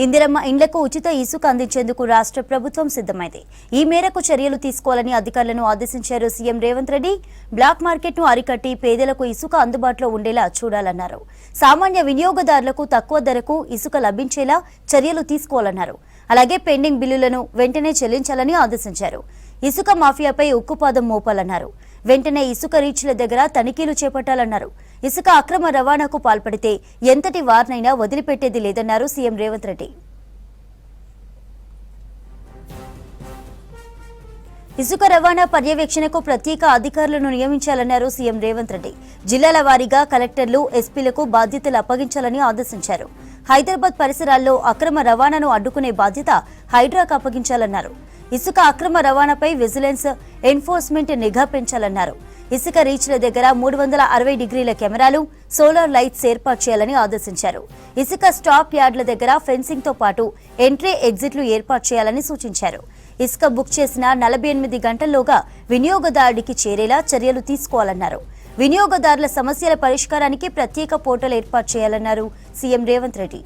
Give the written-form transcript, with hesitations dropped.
ఇందిరమ్మ ఇండ్లకు ఉచిత ఇసుక అందించేందుకు రాష్ట్ర ప్రభుత్వం సిద్ధమైంది. ఈ మేరకు చర్యలు తీసుకోవాలని అధికారులను ఆదేశించారు సీఎం రేవంత్ రెడ్డి. బ్లాక్ మార్కెట్ను అరికట్టి పేదలకు ఇసుక అందుబాటులో ఉండేలా చూడాలన్నారు. సామాన్య వినియోగదారులకు తక్కువ ధరకు ఇసుక లభించేలా చర్యలు తీసుకోవాలన్నారు. అలాగే పెండింగ్ బిల్లులను వెంటనే చెల్లించాలని ఆదేశించారు. ఇసుక మాఫియాపై ఉక్కుపాదం మోపాలన్నారు. వెంటనే ఇసుక రీచ్ల దగ్గర తనిఖీలు చేపట్టాలన్నారు. ఇసుక అక్రమ రవాణాకు పాల్పడితే ఎంతటి వారినైనా వదిలిపెట్టేది లేదన్నారు సీఎం రేవంత్ రెడ్డి. ఇసుక రవాణా పర్యవేక్షణకు ప్రత్యేక అధికారులను నియమించాలన్నారు సీఎం రేవంత్ రెడ్డి. జిల్లాల వారీగా కలెక్టర్లు, ఎస్పీలకు బాధ్యతలు అప్పగించాలని ఆదేశించారు. హైదరాబాద్ పరిసరాల్లో అక్రమ రవాణాను అడ్డుకునే బాధ్యత హైడ్రాకు అప్పగించాలన్నారు. ఇసుక అక్రమ రవాణాపై విజిలెన్స్, ఎన్ఫోర్స్మెంట్ నిఘా పెంచాలన్నారు. ఇసుక రీచ్ల దగ్గర 360 డిగ్రీల కెమెరాలు, సోలార్ లైట్స్ ఏర్పాటు చేయాలని ఆదేశించారు. ఇసుక స్టాక్ యార్డుల దగ్గర ఫెన్సింగ్ తో పాటు ఎంట్రీ, ఎగ్జిట్లు ఏర్పాటు చేయాలని సూచించారు. ఇసుక బుక్ చేసిన 48 గంటల్లోగా వినియోగదారుడికి చేరేలా చర్యలు తీసుకోవాలన్నారు. వినియోగదారుల సమస్యల పరిష్కారానికి ప్రత్యేక పోర్టల్ ఏర్పాటు చేయాలన్నారు సీఎం రేవంత్ రెడ్డి.